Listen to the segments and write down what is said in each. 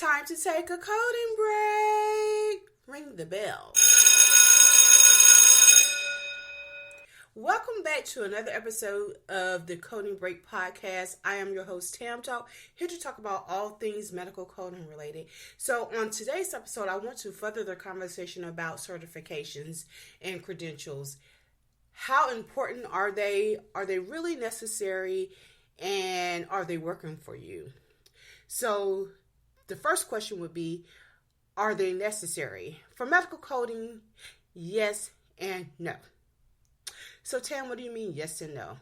Time to take a coding break. Ring the bell. Welcome back to another episode of the Coding Break podcast. I am your host, Tam Talk, here to talk about all things medical coding related. So on today's episode, I want to further the conversation about certifications and credentials. How important are they? Are they really necessary? And are they working for you? So the first question would be, are they necessary? For medical coding, yes and no. So Tam, what do you mean yes and no?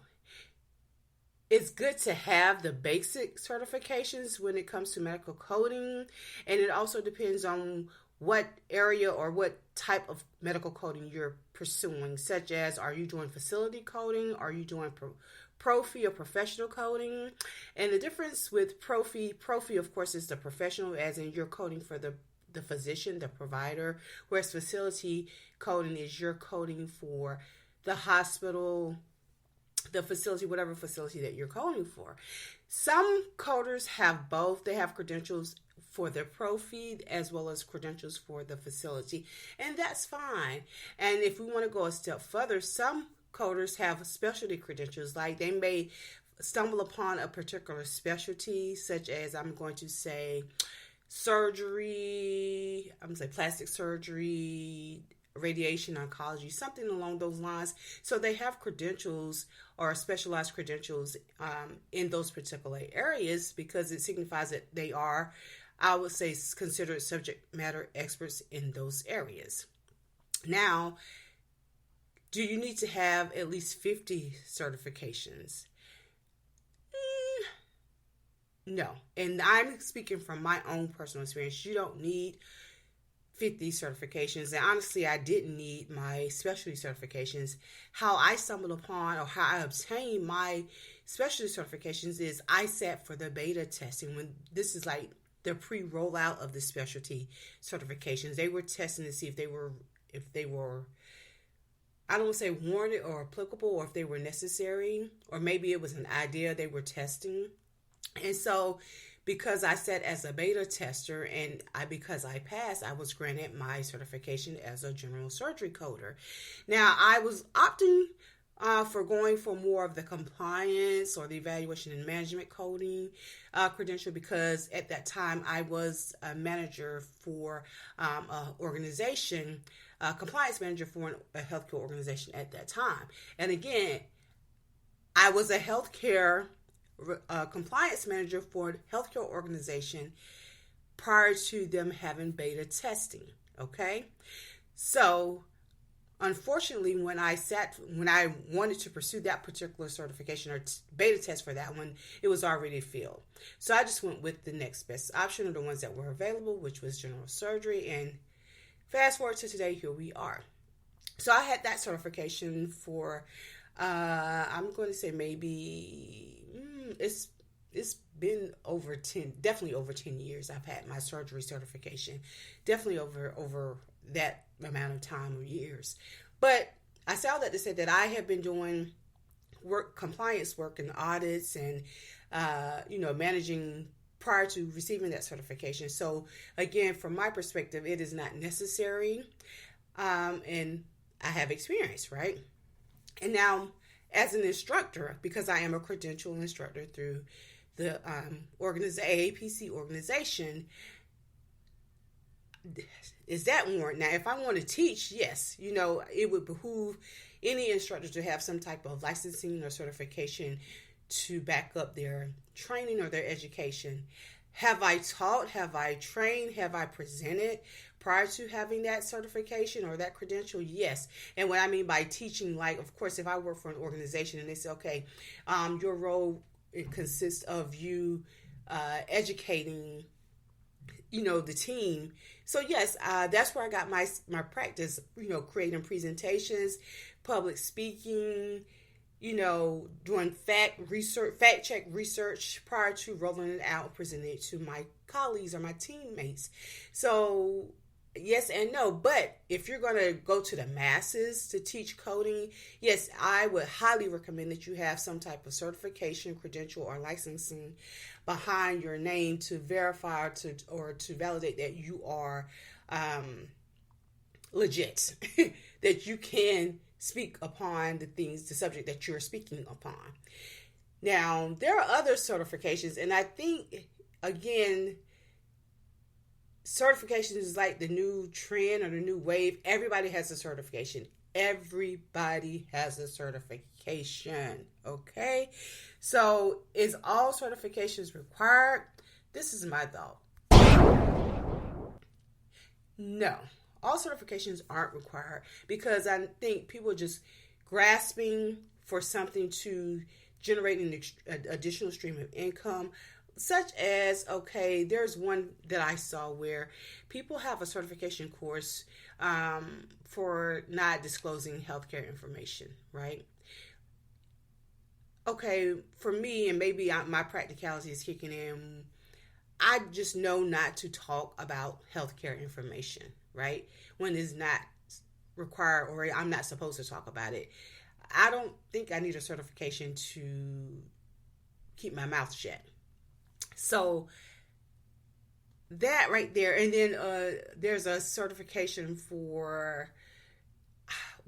It's good to have the basic certifications when it comes to medical coding, and it also depends on what area or what type of medical coding you're pursuing, such as, are you doing facility coding? Are you doing profi or professional coding? And the difference with profi, of course, is the professional, as in you're coding for the physician, the provider, whereas facility coding is you're coding for the hospital, the facility, whatever facility that you're coding for. Some coders have both. They have credentials for their profi as well as credentials for the facility, and that's fine. And if we want to go a step further, some coders have specialty credentials, like they may stumble upon a particular specialty, such as, I'm going to say surgery, plastic surgery, radiation oncology, something along those lines. So they have credentials or specialized credentials in those particular areas, because it signifies that they are, I would say, considered subject matter experts in those areas. Now, do you need to have at least 50 certifications? No. And I'm speaking from my own personal experience. You don't need 50 certifications. And honestly, I didn't need my specialty certifications. How I stumbled upon, or how I obtained my specialty certifications, is I sat for the beta testing. When this is like the pre-rollout of the specialty certifications, they were testing to see if they were I don't want to say warranted or applicable, or if they were necessary, or maybe it was an idea they were testing. And so, because I sat as a beta tester and because I passed, I was granted my certification as a general surgery coder. Now, I was opting for going for more of the compliance or the evaluation and management coding credential, because at that time I was a manager for an organization, compliance manager for a healthcare organization at that time. And again, I was a healthcare compliance manager for a healthcare organization prior to them having beta testing. Okay, so unfortunately, when I wanted to pursue that particular certification or beta test for that one, it was already filled. So I just went with the next best option, of the ones that were available, which was general surgery. And fast forward to today, here we are. So I had that certification for, I'm going to say maybe, it's been definitely over 10 years I've had my surgery certification. Definitely over that amount of time or years. But I say all that to say that I have been doing compliance work and audits and, managing prior to receiving that certification. So again, from my perspective, it is not necessary. And I have experience, right? And now, as an instructor, because I am a credentialed instructor through the AAPC organization, is that warrant? Now, if I want to teach, yes, it would behoove any instructor to have some type of licensing or certification to back up their training or their education. Have I taught? Have I trained? Have I presented prior to having that certification or that credential? Yes. And what I mean by teaching, like, of course, if I work for an organization and they say, okay, your role, it consists of you educating, the team. So yes, that's where I got my practice, creating presentations, public speaking, doing fact check research prior to rolling it out, presenting it to my colleagues or my teammates. So Yes and no, but if you're going to go to the masses to teach coding, yes, I would highly recommend that you have some type of certification, credential, or licensing behind your name to verify or to validate that you are legit, that you can speak upon the subject that you're speaking upon. Now, there are other certifications, and I think, again, certification is like the new trend or the new wave. Everybody has a certification. Everybody has a certification. Okay? So, is all certifications required? This is my thought. No. All certifications aren't required because I think people are just grasping for something to generate an additional stream of income, such as, okay, there's one that I saw where people have a certification course for not disclosing healthcare information, right? Okay, for me, and maybe my practicality is kicking in, I just know not to talk about healthcare information, right? When it's not required or I'm not supposed to talk about it. I don't think I need a certification to keep my mouth shut. So that right there, and then there's a certification for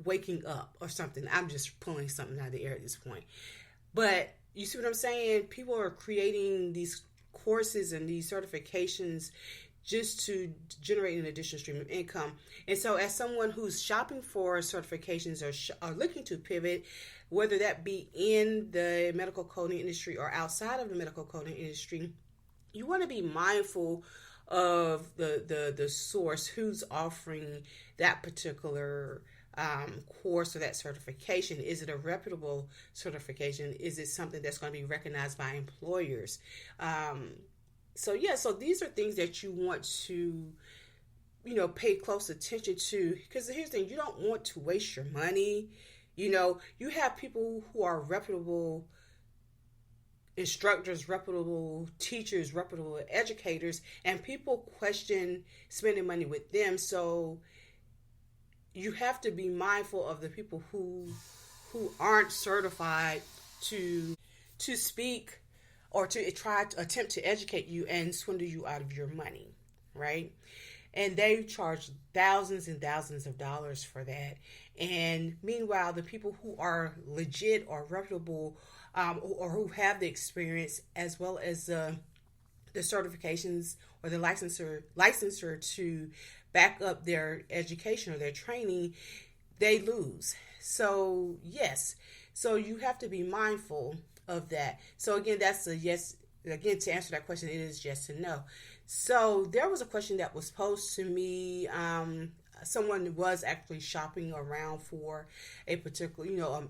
waking up or something. I'm just pulling something out of the air at this point. But you see what I'm saying? People are creating these courses and these certifications just to generate an additional stream of income. And so as someone who's shopping for certifications or looking to pivot, whether that be in the medical coding industry or outside of the medical coding industry, you want to be mindful of the source, who's offering that particular course or that certification. Is it a reputable certification? Is it something that's going to be recognized by employers? So these are things that you want to, pay close attention to, because here's the thing, you don't want to waste your money. You have people who are reputable instructors, reputable teachers, reputable educators, and people question spending money with them. So you have to be mindful of the people who aren't certified to speak or to try to attempt to educate you and swindle you out of your money, right? And they charge thousands and thousands of dollars for that. And meanwhile, the people who are legit or reputable or who have the experience as well as the certifications or the licensure to back up their education or their training, they lose. So yes, so you have to be mindful of that. So again, that's a yes. Again, to answer that question, it is yes and no. So there was a question that was posed to me. Someone was actually shopping around for a particular,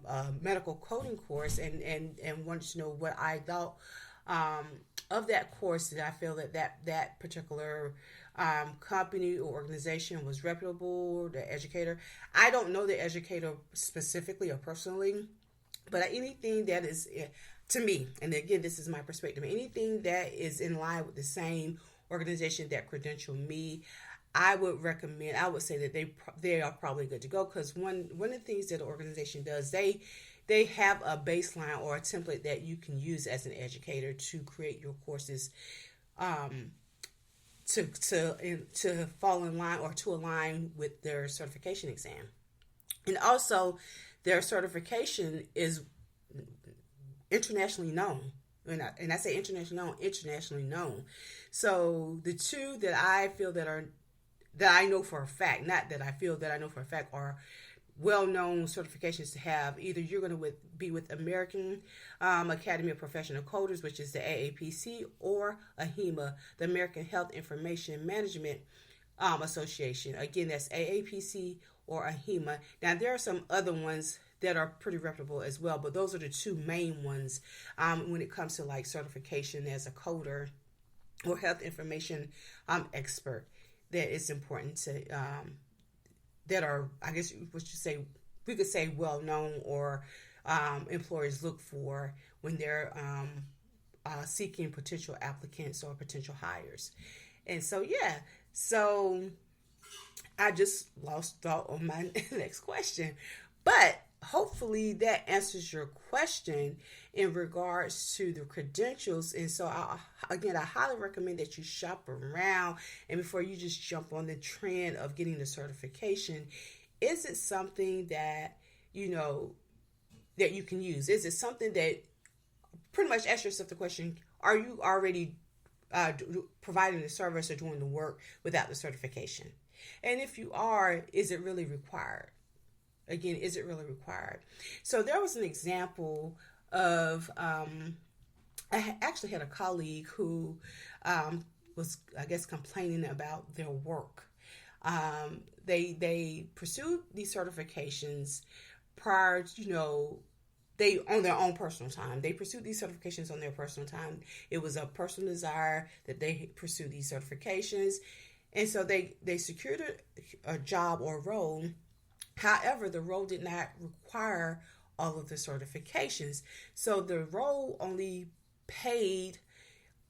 a medical coding course, and wanted to know what I thought of that course. Did I feel that particular company or organization was reputable? The educator, I don't know the educator specifically or personally, but anything that is, to me, and again, this is my perspective, anything that is in line with the same organization that credentialed me, I would say that they are probably good to go, because one of the things that the organization does, they have a baseline or a template that you can use as an educator to create your courses to fall in line or to align with their certification exam. And also their certification is internationally known. And I say internationally known. So the two that I feel that I know for a fact, not that I feel that I know for a fact, are well-known certifications to have. Either you're going to be with American Academy of Professional Coders, which is the AAPC, or AHIMA, the American Health Information Management Association. Again, that's AAPC or AHIMA. Now, there are some other ones that are pretty reputable as well, but those are the two main ones when it comes to like certification as a coder or health information expert. That is important to that are, I guess we could say well known, or employers look for when they're seeking potential applicants or potential hires. And so I just lost thought on my next question. But hopefully that answers your question in regards to the credentials. And so, again, I highly recommend that you shop around. And before you just jump on the trend of getting the certification, is it something that, that you can use? Is it something that, pretty much ask yourself the question, are you already providing the service or doing the work without the certification? And if you are, is it really required? Again, is it really required? So there was an example of, I actually had a colleague who was, I guess, complaining about their work. They pursued these certifications prior, they on their own personal time. They pursued these certifications on their personal time. It was a personal desire that they pursue these certifications. And so they secured a job or role. However, the role did not require all of the certifications. So the role only paid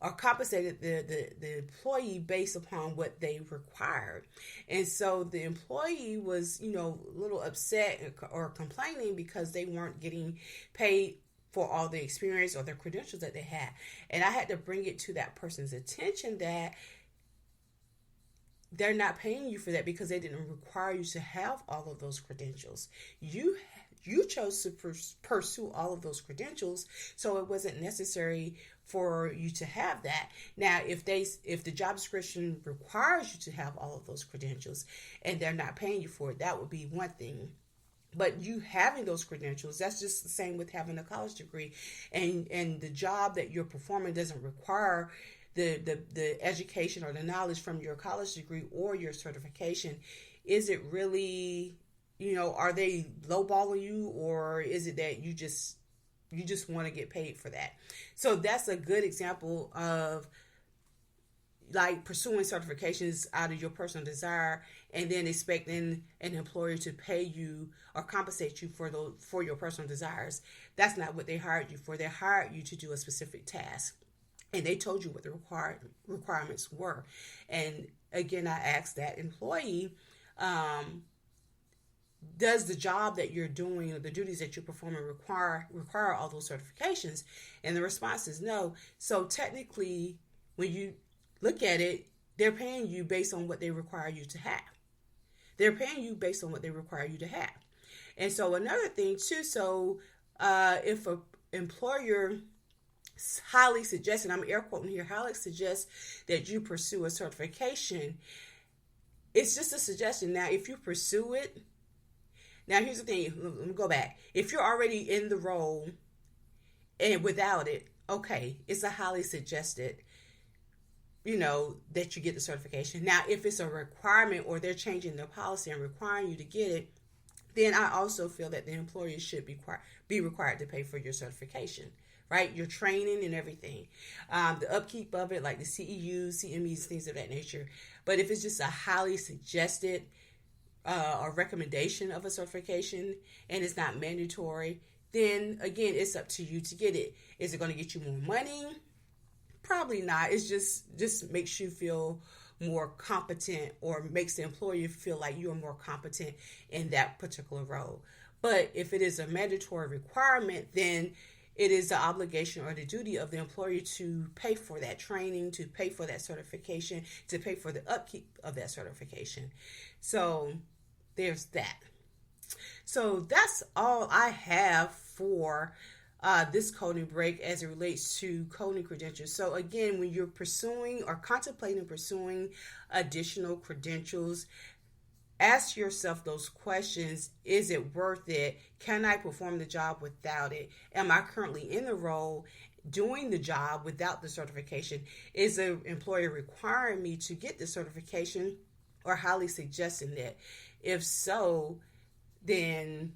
or compensated the employee based upon what they required. And so the employee was, a little upset or complaining because they weren't getting paid for all the experience or the credentials that they had. And I had to bring it to that person's attention that they're not paying you for that because they didn't require you to have all of those credentials. You chose to pursue all of those credentials, so it wasn't necessary for you to have that. Now, if the job description requires you to have all of those credentials and they're not paying you for it, that would be one thing. But you having those credentials, that's just the same with having a college degree, and the job that you're performing doesn't require the education or the knowledge from your college degree or your certification. Is it really, are they lowballing you, or is it that you just want to get paid for that? So that's a good example of like pursuing certifications out of your personal desire and then expecting an employer to pay you or compensate you for your personal desires. That's not what they hired you for. They hired you to do a specific task. And they told you what the requirements were. And again, I asked that employee, does the job that you're doing or the duties that you're performing require all those certifications? And the response is no. So technically, when you look at it, they're paying you based on what they require you to have. They're paying you based on what they require you to have. And so another thing too, so if an employer highly suggests, and I'm air quoting here, highly suggests that you pursue a certification, it's just a suggestion. Now, if you pursue it, now here's the thing, let me go back. If you're already in the role and without it, okay, it's a highly suggested, that you get the certification. Now, if it's a requirement or they're changing their policy and requiring you to get it, then I also feel that the employer should be required to pay for your certification. Right? Your training and everything. The upkeep of it, like the CEUs, CMEs, things of that nature. But if it's just a highly suggested or recommendation of a certification and it's not mandatory, then again, it's up to you to get it. Is it going to get you more money? Probably not. It's just makes you feel more competent or makes the employer feel like you're more competent in that particular role. But if it is a mandatory requirement, then it is the obligation or the duty of the employer to pay for that training, to pay for that certification, to pay for the upkeep of that certification. So there's that. So that's all I have for this coding break as it relates to coding credentials. So again, when you're pursuing or contemplating pursuing additional credentials, ask yourself those questions. Is it worth it? Can I perform the job without it? Am I currently in the role doing the job without the certification? Is the employer requiring me to get the certification or highly suggesting that? If so, then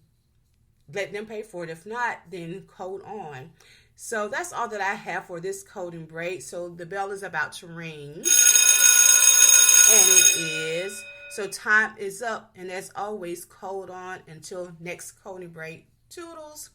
let them pay for it. If not, then code on. So that's all that I have for this coding break. So the bell is about to ring. And it is. So time is up, and as always, code on until next coding break. Toodles.